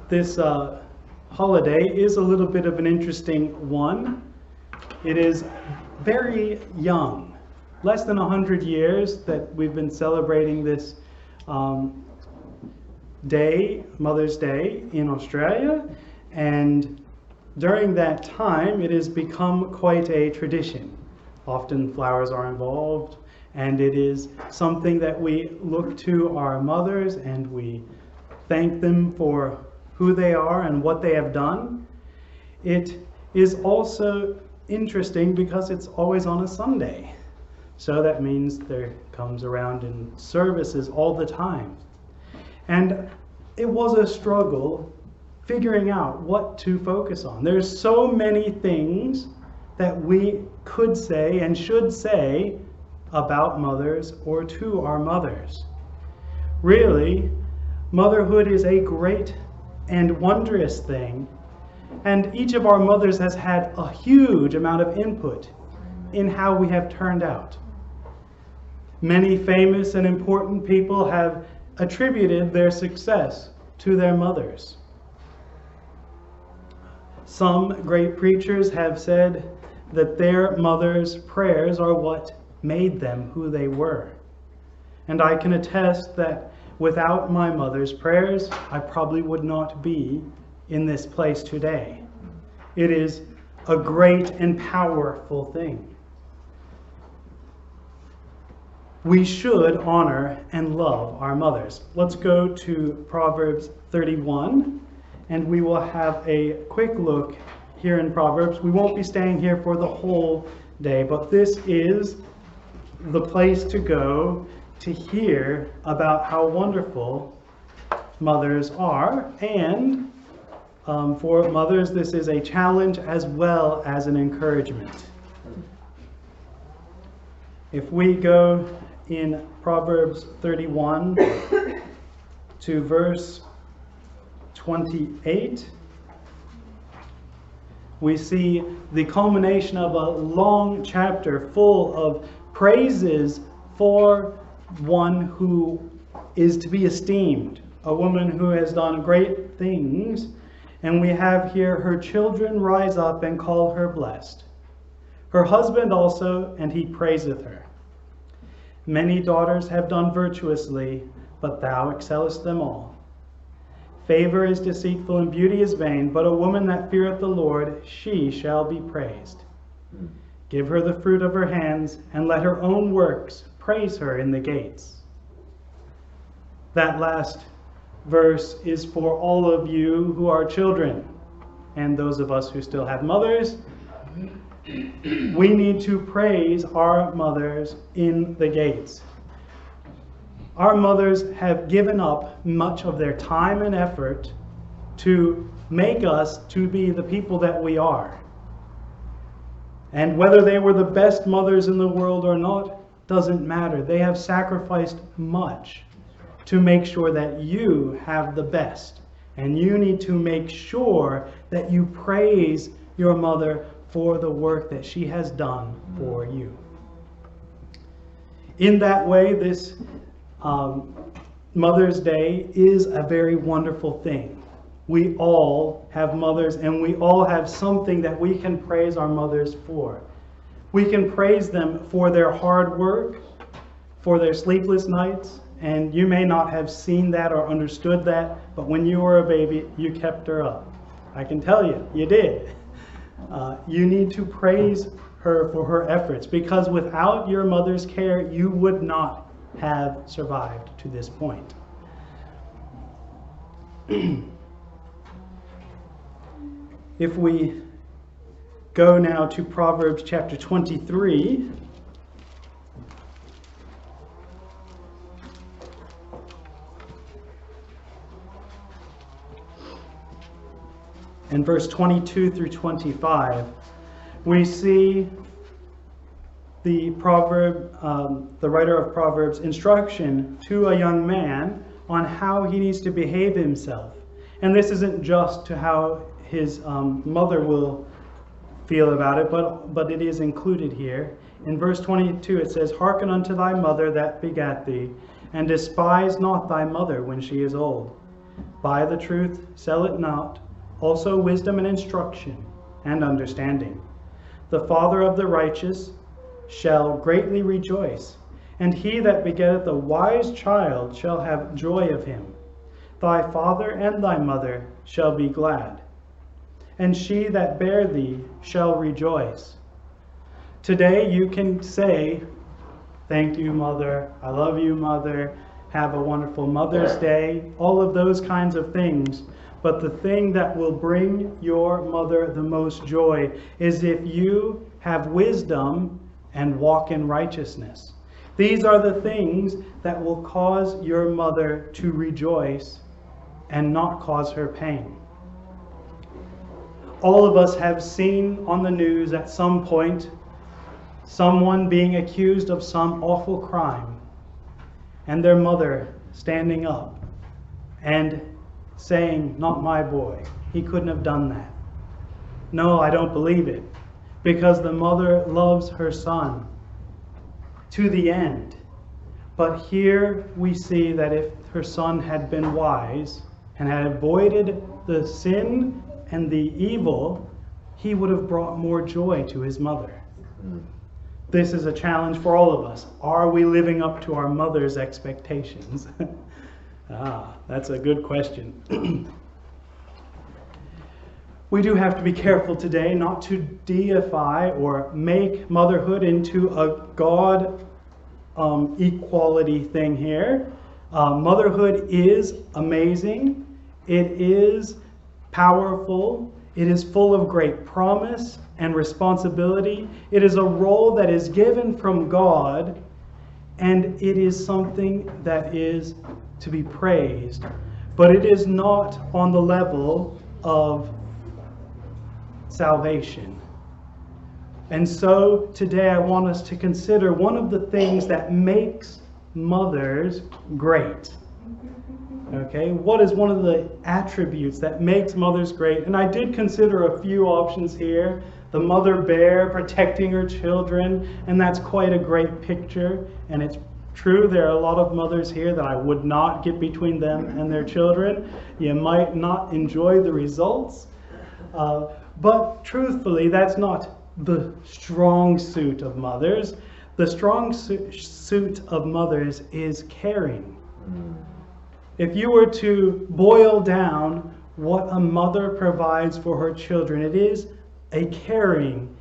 This holiday is a little bit of an interesting one. It is very young, less than 100 years that we've been celebrating this day, Mother's Day in Australia, and during that time it has become quite a tradition. Often flowers are involved, and it is something that we look to our mothers and we thank them for who they are and what they have done. It is also interesting because it's always on a Sunday. So that means there comes around in services all the time. And it was a struggle figuring out what to focus on. There's so many things that we could say and should say about mothers or to our mothers. Really, motherhood is a great and wondrous thing, and each of our mothers has had a huge amount of input in how we have turned out. Many famous and important people have attributed their success to their mothers. Some great preachers have said that their mothers' prayers are what made them who they were. And I can attest that without my mother's prayers, I probably would not be in this place today. It is a great and powerful thing. We should honor and love our mothers. Let's go to Proverbs 31, and we will have a quick look here in Proverbs. We won't be staying here for the whole day, but this is the place to go to hear about how wonderful mothers are. And for mothers, this is a challenge as well as an encouragement. If we go in Proverbs 31 to verse 28, we see the culmination of a long chapter full of praises for one who is to be esteemed, a woman who has done great things. And we have here, her children rise up and call her blessed. Her husband also, and he praiseth her. Many daughters have done virtuously, but thou excellest them all. Favor is deceitful and beauty is vain, but a woman that feareth the Lord, she shall be praised. Give her the fruit of her hands, and let her own works praise her in the gates. That last verse is for all of you who are children, and those of us who still have mothers. We need to praise our mothers in the gates. Our mothers have given up much of their time and effort to make us to be the people that we are. And whether they were the best mothers in the world or not doesn't matter. They have sacrificed much to make sure that you have the best. And you need to make sure that you praise your mother for the work that she has done for you. In that way, this Mother's Day is a very wonderful thing. We all have mothers, and we all have something that we can praise our mothers for. We can praise them for their hard work, for their sleepless nights, and you may not have seen that or understood that, but when you were a baby, you kept her up. I can tell you, you did. You need to praise her for her efforts, because without your mother's care, you would not have survived to this point. If we go now to Proverbs chapter 23, in verse 22 through 25, we see the writer of Proverbs' instruction to a young man on how he needs to behave himself. And this isn't just to how his mother will feel about it, but it is included here. In verse 22 it says, "Hearken unto thy mother that begat thee, and despise not thy mother when she is old. Buy the truth, sell it not, also wisdom and instruction and understanding. The father of the righteous shall greatly rejoice, and he that begetteth a wise child shall have joy of him. Thy father and thy mother shall be glad, and she that bare thee shall rejoice. Today you can say, thank you, Mother, I love you, Mother, have a wonderful Mother's Day, all of those kinds of things. But the thing that will bring your mother the most joy is if you have wisdom and walk in righteousness. These are the things that will cause your mother to rejoice and not cause her pain. All of us have seen on the news at some point someone being accused of some awful crime, and their mother standing up and saying, not my boy, he couldn't have done that. No, I don't believe it, because the mother loves her son to the end. But here we see that if her son had been wise and had avoided the sin and the evil, he would have brought more joy to his mother. This is a challenge for all of us. Are we living up to our mother's expectations? That's a good question. We do have to be careful today not to deify or make motherhood into a God equality thing here. Motherhood is amazing. It is powerful. It is full of great promise and responsibility. It is a role that is given from God, and it is something that is to be praised. But it is not on the level of salvation. And so today I want us to consider one of the things that makes mothers great. Okay, what is one of the attributes that makes mothers great? And I did consider a few options here. The mother bear protecting her children, and that's quite a great picture. And it's true, there are a lot of mothers here that I would not get between them and their children. You might not enjoy the results. But truthfully, that's not the strong suit of mothers. The strong suit of mothers is caring. If you were to boil down what a mother provides for her children, it is a caring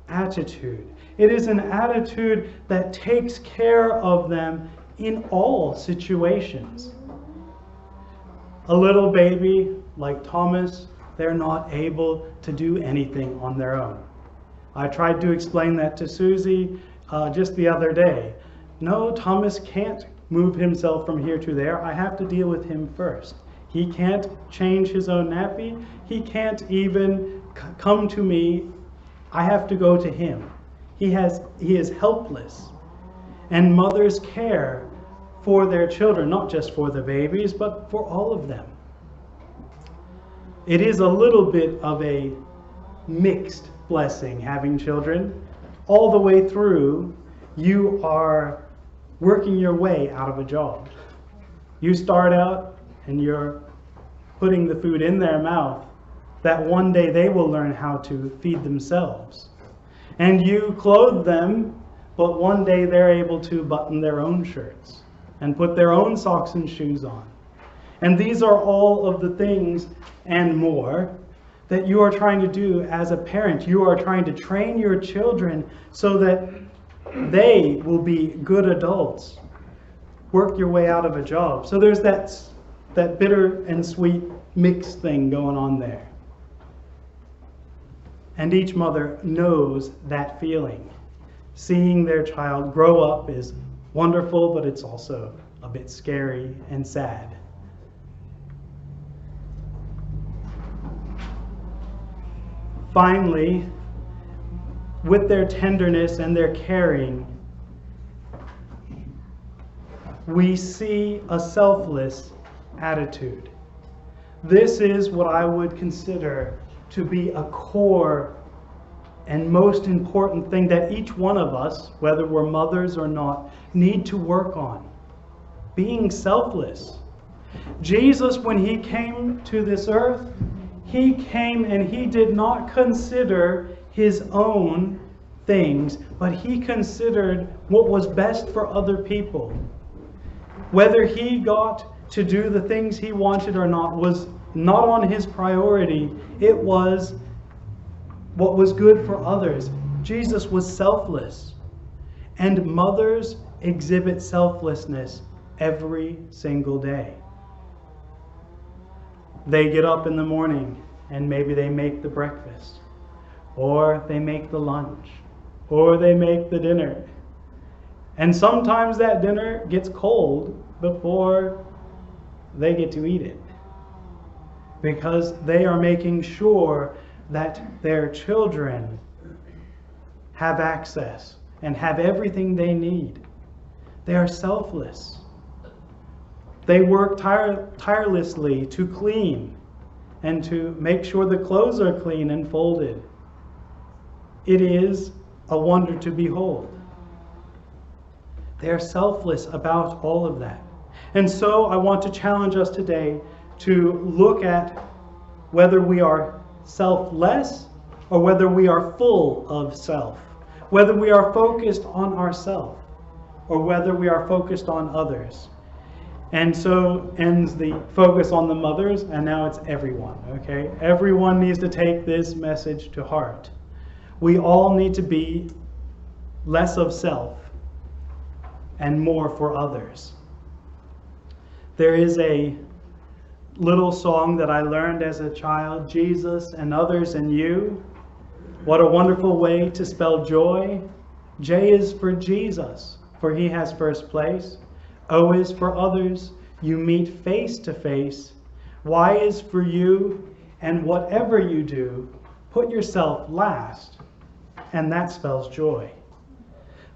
attitude. It is an attitude that takes care of them in all situations. A little baby like Thomas, they're not able to do anything on their own. I tried to explain that to Susie just the other day. No, Thomas can't move himself from here to there. I have to deal with him first. He can't change his own nappy. He can't even come to me. I have to go to him. He is helpless. And mothers care for their children, not just for the babies, but for all of them. It is a little bit of a mixed blessing having children. All the way through, you are working your way out of a job. You start out and you're putting the food in their mouth that one day they will learn how to feed themselves. And you clothe them, but one day they're able to button their own shirts and put their own socks and shoes on. And these are all of the things and more that you are trying to do as a parent. You are trying to train your children so that they will be good adults. Work your way out of a job. So there's that bitter and sweet mixed thing going on there. And each mother knows that feeling. Seeing their child grow up is wonderful, but it's also a bit scary and sad. Finally, with their tenderness and their caring, we see a selfless attitude. This is what I would consider to be a core and most important thing that each one of us, whether we're mothers or not, need to work on. being selfless. Jesus, when he came to this earth, he came and he did not consider his own things, but he considered what was best for other people. Whether he got to do the things he wanted or not was not on his priority. It was what was good for others. Jesus was selfless. And mothers exhibit selflessness every single day. They get up in the morning and maybe they make the breakfast, or they make the lunch, or they make the dinner. And sometimes that dinner gets cold before they get to eat it, because they are making sure that their children have access and have everything they need. They are selfless. They work tirelessly to clean and to make sure the clothes are clean and folded. It is a wonder to behold. They are selfless about all of that. And so I want to challenge us today to look at whether we are selfless or whether we are full of self. Whether we are focused on ourselves or whether we are focused on others. And so ends the focus on the mothers, and now it's everyone, okay? Everyone needs to take this message to heart. We all need to be less of self and more for others. There is a little song that I learned as a child, Jesus and others and you. What a wonderful way to spell joy. J is for Jesus, for he has first place. O is for others, you meet face to face. Y is for you, and whatever you do, put yourself last, and that spells joy.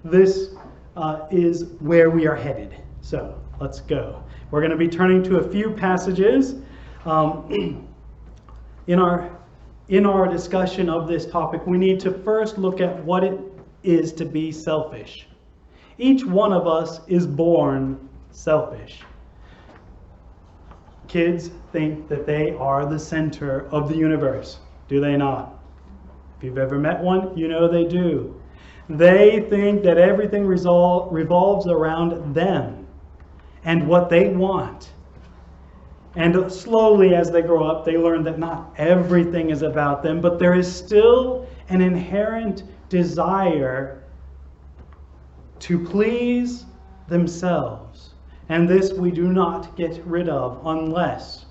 This is where we are headed. So let's go. We're going to be turning to a few passages. In our discussion of this topic, we need to first look at what it is to be selfish. Each one of us is born selfish. Kids think that they are the center of the universe. Do they not? If you've ever met one, you know they do. They think that everything revolves around them and what they want. And slowly as they grow up, they learn that not everything is about them, but there is still an inherent desire to please themselves. And this we do not get rid of unless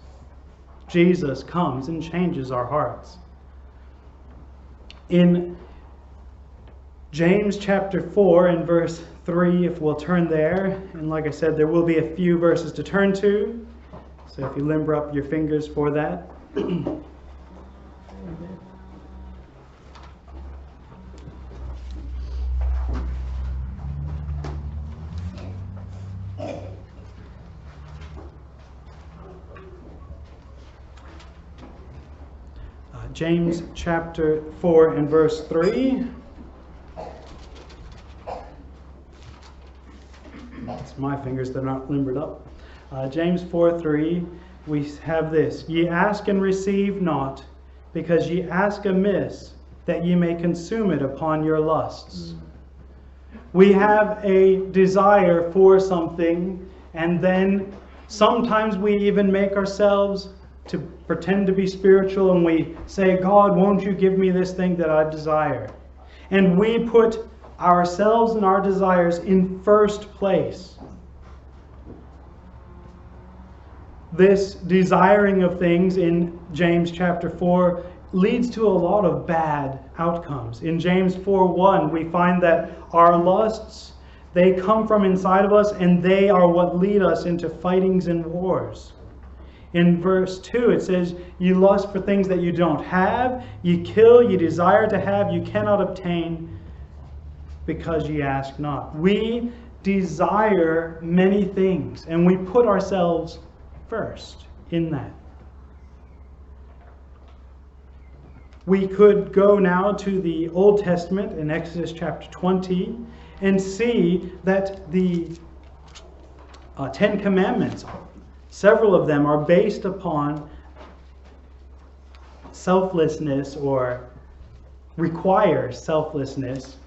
Jesus comes and changes our hearts. In James chapter 4 and verse 3, if we'll turn there, and like I said, there will be a few verses to turn to. So if you limber up your fingers for that. James chapter 4 and verse 3. It's my fingers that are not limbered up. James 4:3, we have this. Ye ask and receive not, because ye ask amiss, that ye may consume it upon your lusts. We have a desire for something, and then sometimes we even make ourselves to pretend to be spiritual, and we say, God, won't you give me this thing that I desire? And we put ourselves and our desires in first place. This desiring of things in James chapter 4 leads to a lot of bad outcomes. In James 4:1, we find that our lusts, they come from inside of us, and they are what lead us into fightings and wars. In verse 2, it says, you lust for things that you don't have, you kill, you desire to have, you cannot obtain, because ye ask not. We desire many things, and we put ourselves first in that. We could go now to the Old Testament in Exodus chapter 20 and see that the Ten Commandments, several of them are based upon selflessness or require selflessness.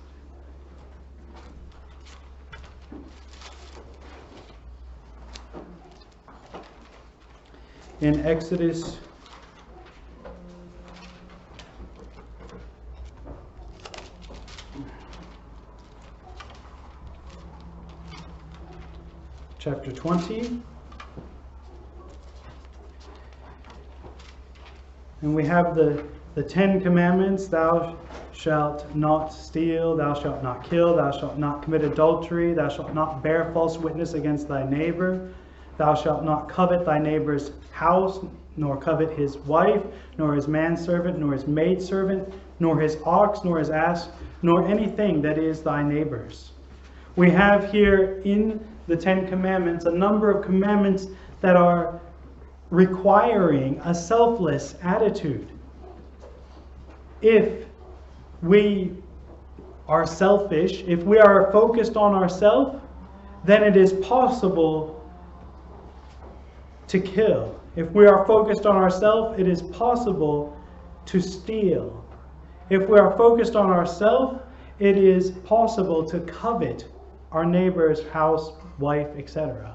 In Exodus chapter 20, and we have the Ten Commandments. Thou shalt not steal, thou shalt not kill, thou shalt not commit adultery, thou shalt not bear false witness against thy neighbor, thou shalt not covet thy neighbor's house, nor covet his wife, nor his manservant, nor his maidservant, nor his ox, nor his ass, nor anything that is thy neighbor's. We have here in the Ten Commandments a number of commandments that are requiring a selfless attitude. If we are selfish, if we are focused on ourselves, then it is possible to kill. If we are focused on ourselves, it is possible to steal. If we are focused on ourselves, it is possible to covet our neighbor's house, wife, etc.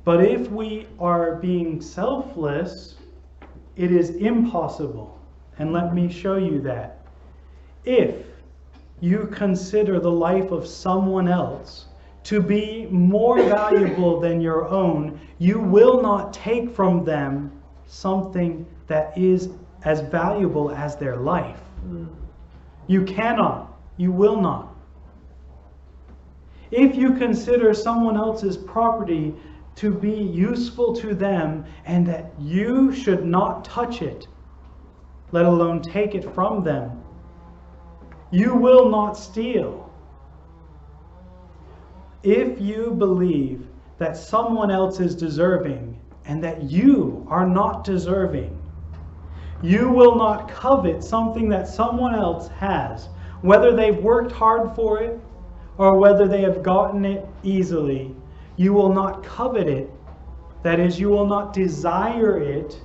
But if we are being selfless, it is impossible. And let me show you that. If you consider the life of someone else to be more valuable than your own, you will not take from them something that is as valuable as their life. You cannot. You will not. If you consider someone else's property to be useful to them and that you should not touch it, let alone take it from them, you will not steal. If you believe that someone else is deserving and that you are not deserving, you will not covet something that someone else has, whether they've worked hard for it or whether they have gotten it easily. You will not covet it. That is, you will not desire it.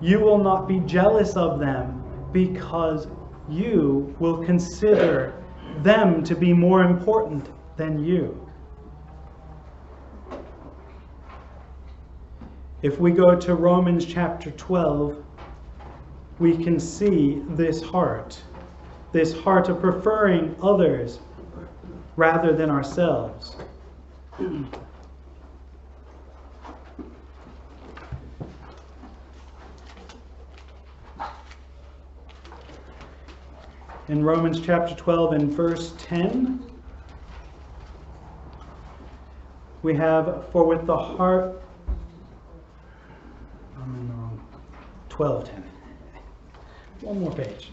You will not be jealous of them because you will consider them to be more important than you. If we go to Romans chapter 12, we can see this heart of preferring others rather than ourselves. In Romans chapter 12 and verse 10, we have, for with the heart, I'm in the wrong, 12:10. One more page.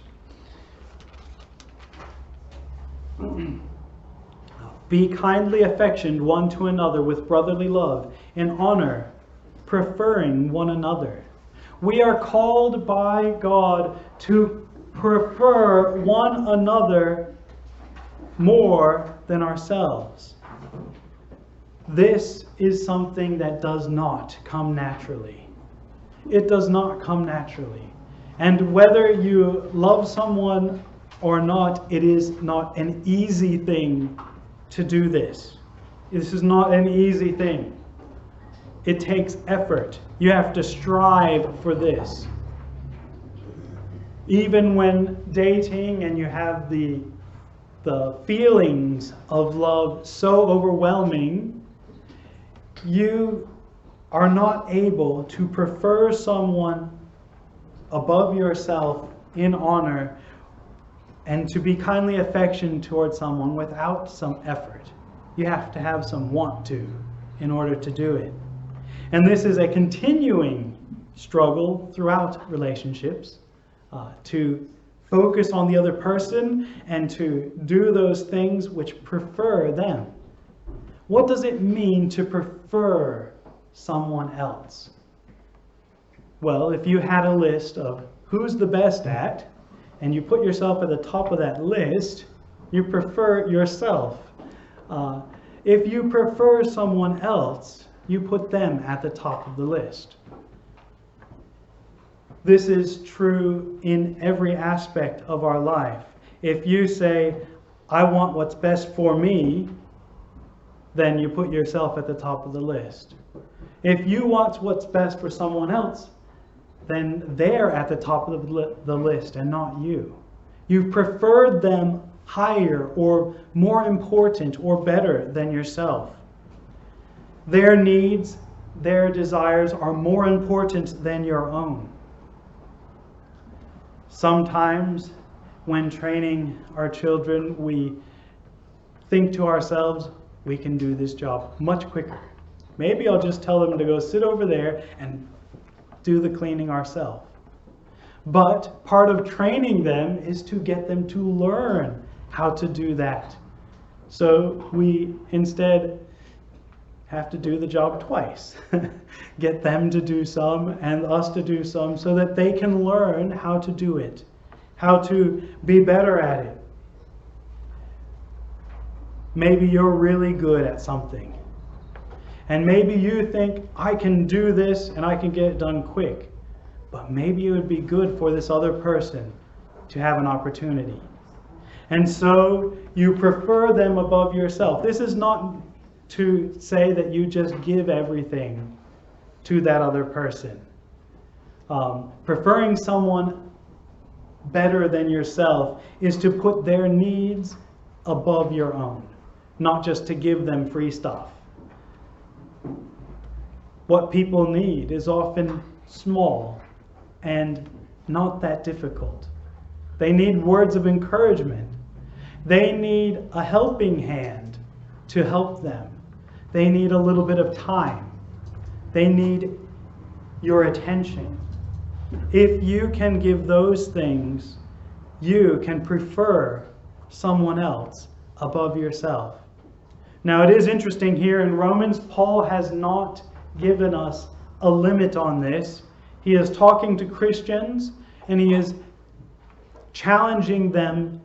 Be kindly affectioned one to another with brotherly love and honor, preferring one another. We are called by God to prefer one another more than ourselves. This is something that does not come naturally. It does not come naturally. And whether you love someone or not, it is not an easy thing to do this. This is not an easy thing. It takes effort. You have to strive for this. Even when dating and you have the feelings of love so overwhelming, you are not able to prefer someone above yourself in honor and to be kindly affectionate towards someone without some effort. You have to have some want to in order to do it. And this is a continuing struggle throughout relationships, to focus on the other person and to do those things which prefer them. What does it mean to prefer someone else? Well, if you had a list of who's the best at, and you put yourself at the top of that list, you prefer yourself. If you prefer someone else, you put them at the top of the list. This is true in every aspect of our life. If you say, I want what's best for me, then you put yourself at the top of the list. If you want what's best for someone else, then they're at the top of the list and not you. You've preferred them higher or more important or better than yourself. Their needs, their desires are more important than your own. Sometimes when training our children, we think to ourselves, we can do this job much quicker. Maybe I'll just tell them to go sit over there and do the cleaning ourselves. But part of training them is to get them to learn how to do that. So we instead have to do the job twice. Get them to do some and us to do some so that they can learn how to do it, how to be better at it. Maybe you're really good at something. And maybe you think, I can do this and I can get it done quick. But maybe it would be good for this other person to have an opportunity. And so you prefer them above yourself. This is not to say that you just give everything to that other person. Preferring someone better than yourself is to put their needs above your own, not just to give them free stuff. What people need is often small and not that difficult. They need words of encouragement. They need a helping hand to help them. They need a little bit of time. They need your attention. If you can give those things, you can prefer someone else above yourself. Now it is interesting here in Romans, Paul has not given us a limit on this. He is talking to Christians and he is challenging them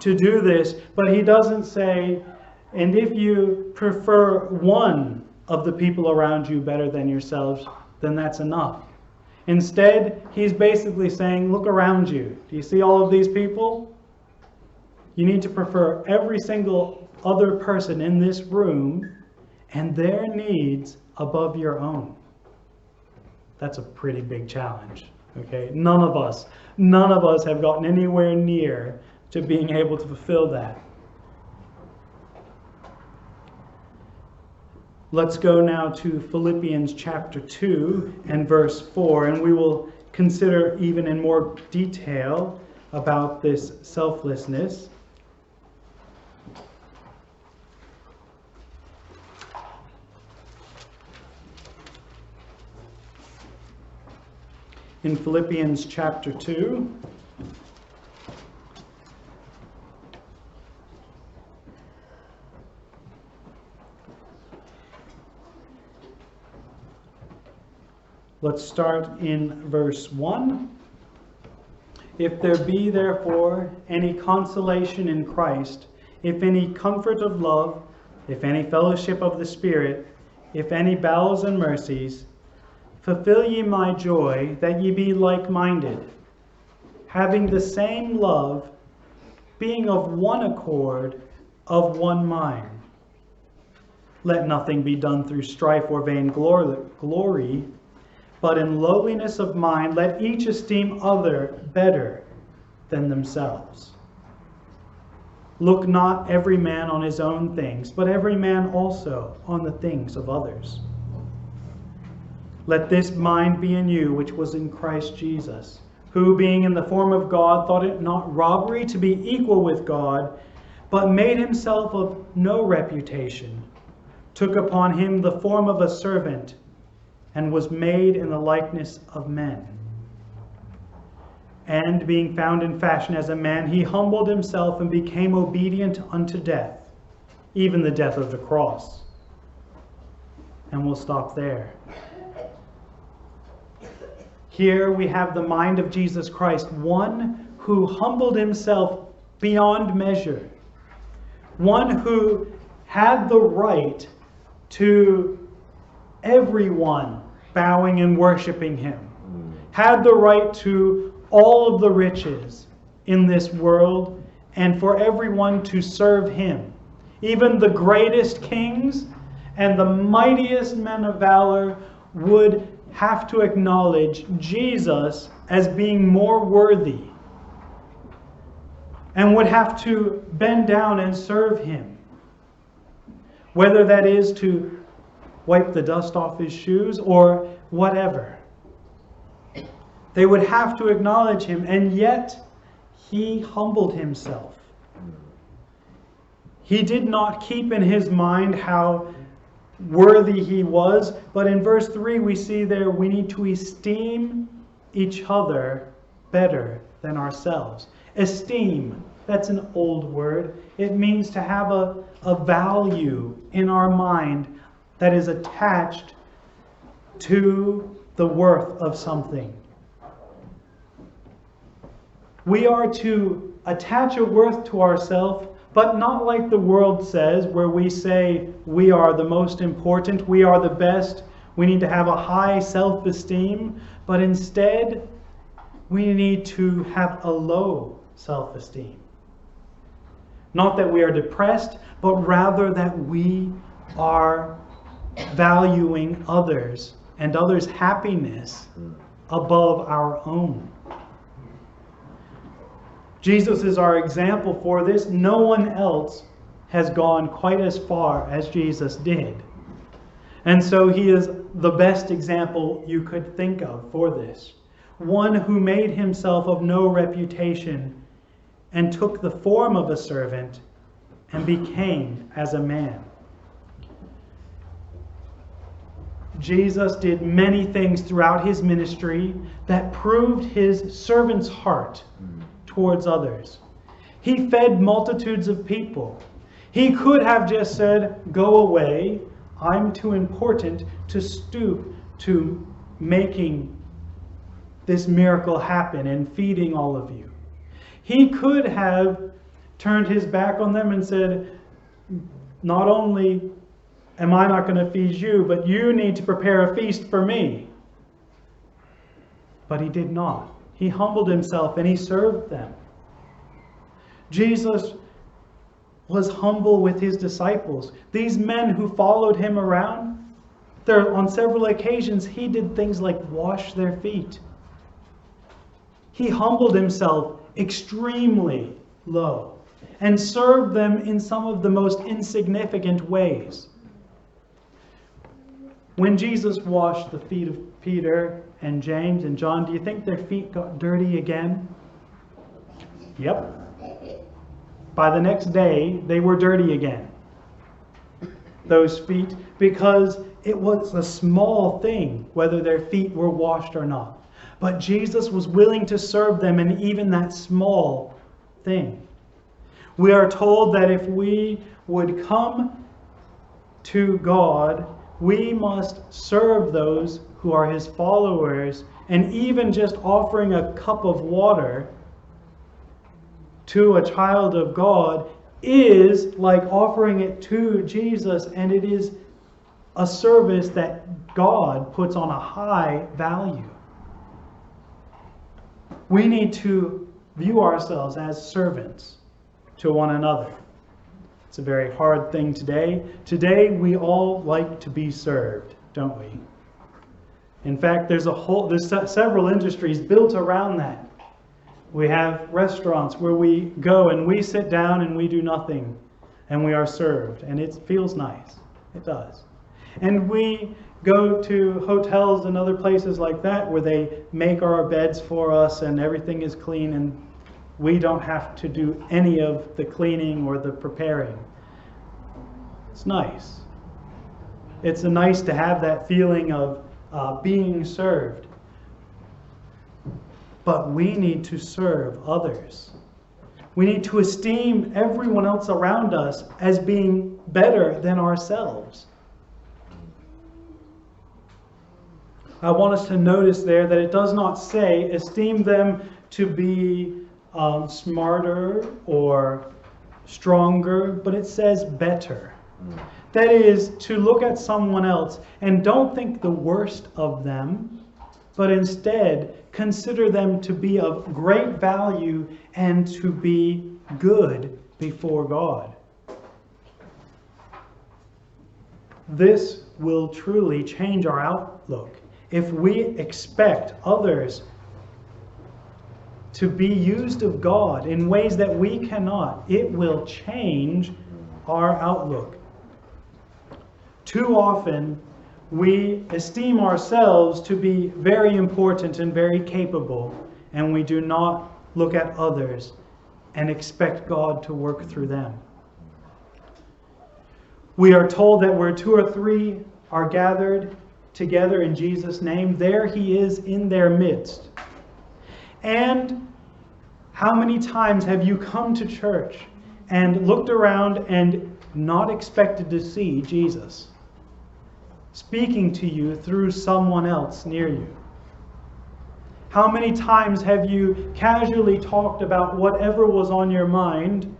to do this, but he doesn't say, and if you prefer one of the people around you better than yourselves, then that's enough. Instead, he's basically saying, look around you. Do you see all of these people? You need to prefer every single other person in this room and their needs above your own. That's a pretty big challenge. Okay? None of us have gotten anywhere near to being able to fulfill that. Let's go now to Philippians chapter 2 and verse 4, and we will consider even in more detail about this selflessness. In Philippians chapter 2, let's start in verse 1. If there be therefore any consolation in Christ, if any comfort of love, if any fellowship of the Spirit, if any bowels and mercies, fulfill ye my joy, that ye be like-minded, having the same love, being of one accord, of one mind. Let nothing be done through strife or vain glory, but in lowliness of mind let each esteem other better than themselves. Look not every man on his own things, but every man also on the things of others. Let this mind be in you, which was in Christ Jesus, who being in the form of God, thought it not robbery to be equal with God, but made himself of no reputation, took upon him the form of a servant, and was made in the likeness of men. And being found in fashion as a man, he humbled himself and became obedient unto death, even the death of the cross. And we'll stop there. Here we have the mind of Jesus Christ, one who humbled himself beyond measure, one who had the right to everyone bowing and worshiping him, had the right to all of the riches in this world, and for everyone to serve him. Even the greatest kings and the mightiest men of valor would have to acknowledge Jesus as being more worthy and would have to bend down and serve him. Whether that is to wipe the dust off his shoes or whatever. They would have to acknowledge him, and yet he humbled himself. He did not keep in his mind how worthy he was, but in verse 3 we see there we need to esteem each other better than ourselves. Esteem, that's an old word. It means to have a value in our mind that is attached to the worth of something. We are to attach a worth to ourselves, but not like the world says, where we say we are the most important, we are the best, we need to have a high self-esteem, but instead we need to have a low self-esteem. Not that we are depressed, but rather that we are valuing others and others' happiness above our own. Jesus is our example for this. No one else has gone quite as far as Jesus did. And so he is the best example you could think of for this. One who made himself of no reputation and took the form of a servant and became as a man. Jesus did many things throughout his ministry that proved his servant's heart towards others. He fed multitudes of people. He could have just said, "Go away, I'm too important to stoop to making this miracle happen and feeding all of you." He could have turned his back on them and said, "Not only am I not going to feed you, but you need to prepare a feast for me." But he did not. He humbled himself and he served them. Jesus was humble with his disciples. These men who followed him around, on several occasions he did things like wash their feet. He humbled himself extremely low and served them in some of the most insignificant ways. When Jesus washed the feet of Peter and James and John, do you think their feet got dirty again? Yep. By the next day, they were dirty again. Those feet, because it was a small thing whether their feet were washed or not. But Jesus was willing to serve them in even that small thing. We are told that if we would come to God, we must serve those who are his followers, and even just offering a cup of water to a child of God is like offering it to Jesus, and it is a service that God puts on a high value. We need to view ourselves as servants to one another. It's a very hard thing today. Today we all like to be served, don't we? In fact, there's several industries built around that. We have restaurants where we go and we sit down and we do nothing and we are served, and it feels nice. It does. And we go to hotels and other places like that where they make our beds for us and everything is clean and we don't have to do any of the cleaning or the preparing. It's nice. It's nice to have that feeling of being served. But we need to serve others. We need to esteem everyone else around us as being better than ourselves. I want us to notice there that it does not say esteem them to be smarter or stronger, but it says better. That is, to look at someone else and don't think the worst of them, but instead consider them to be of great value and to be good before God. This will truly change our outlook. If we expect others to be used of God in ways that we cannot, it will change our outlook. Too often, we esteem ourselves to be very important and very capable, and we do not look at others and expect God to work through them. We are told that where 2 or 3 are gathered together in Jesus' name, there He is in their midst. And how many times have you come to church and looked around and not expected to see Jesus speaking to you through someone else near you? How many times have you casually talked about whatever was on your mind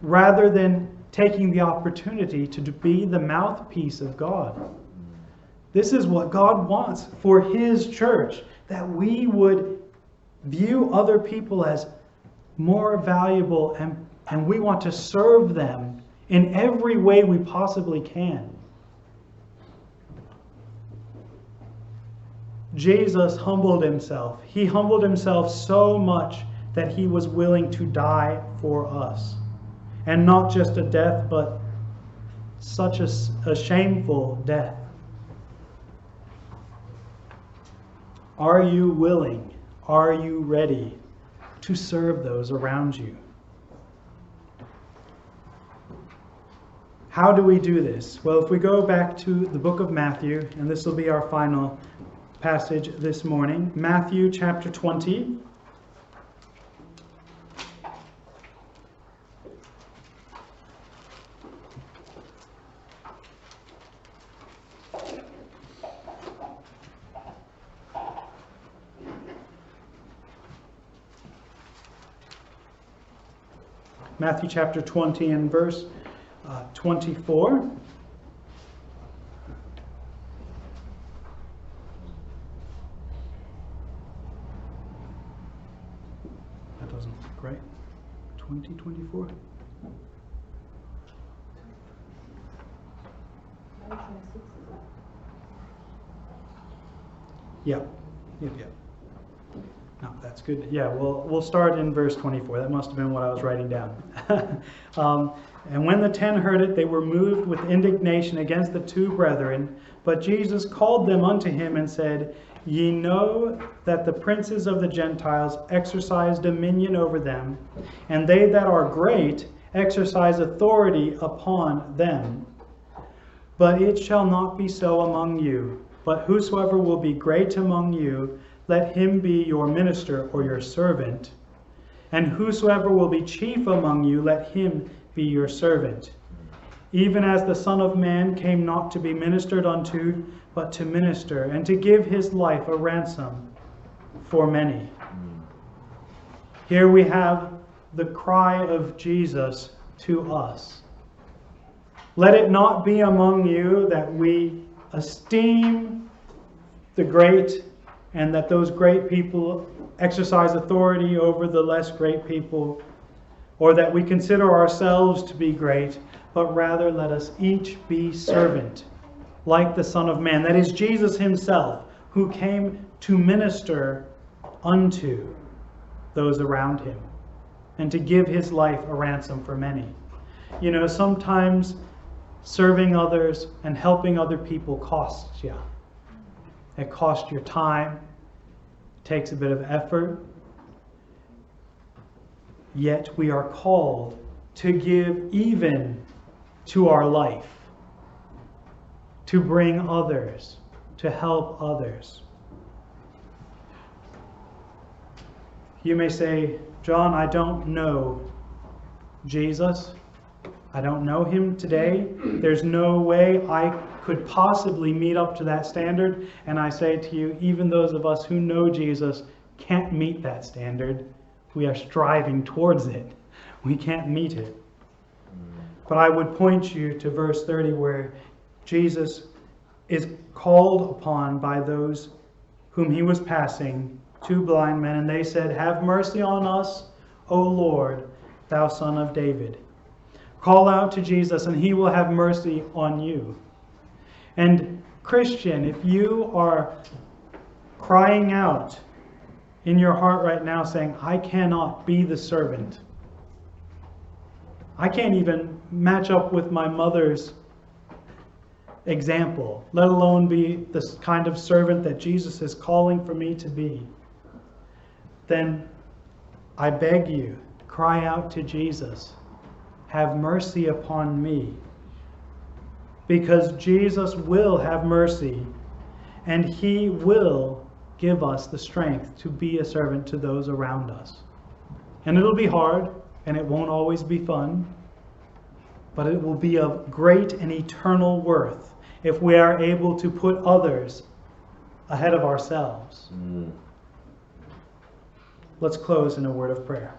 rather than taking the opportunity to be the mouthpiece of God? This is what God wants for His church, that we would view other people as more valuable, and we want to serve them in every way we possibly can. Jesus humbled Himself. He humbled Himself so much that He was willing to die for us. And not just a death, but such a shameful death. Are you willing? Are you ready to serve those around you? How do we do this? Well, if we go back to the book of Matthew, and this will be our final passage this morning, Matthew chapter 20. Matthew chapter 20 and verse 24. That doesn't look right. 2024. Yep. No, that's good. Yeah, we'll start in verse 24. That must have been what I was writing down. And when the 10 heard it, they were moved with indignation against the 2 brethren. But Jesus called them unto Him and said, Ye know that the princes of the Gentiles exercise dominion over them, and they that are great exercise authority upon them. But it shall not be so among you. But whosoever will be great among you, let him be your minister or your servant. And whosoever will be chief among you, let him be your servant. Even as the Son of Man came not to be ministered unto, but to minister, and to give His life a ransom for many. Here we have the cry of Jesus to us. Let it not be among you that we esteem the great, and that those great people exercise authority over the less great people, or that we consider ourselves to be great, but rather let us each be servant, like the Son of Man. That is Jesus Himself, who came to minister unto those around Him, and to give His life a ransom for many. You know, sometimes serving others and helping other people costs you. It costs your time, takes a bit of effort. Yet we are called to give even to our life, to bring others, to help others. You may say, John, I don't know Jesus. I don't know Him today. There's no way I could possibly meet up to that standard. And I say to you, even those of us who know Jesus can't meet that standard. We are striving towards it. We can't meet it. But I would point you to verse 30 where Jesus is called upon by those whom he was passing, two blind men, and they said, "Have mercy on us, O Lord, thou Son of David." Call out to Jesus and he will have mercy on you. And Christian, if you are crying out in your heart right now saying, "I cannot be the servant. I can't even match up with my mother's example, let alone be the kind of servant that Jesus is calling for me to be," then I beg you, cry out to Jesus. Have mercy upon me. Because Jesus will have mercy, and he will give us the strength to be a servant to those around us. And it'll be hard, and it won't always be fun, but it will be of great and eternal worth if we are able to put others ahead of ourselves. Let's close in a word of prayer.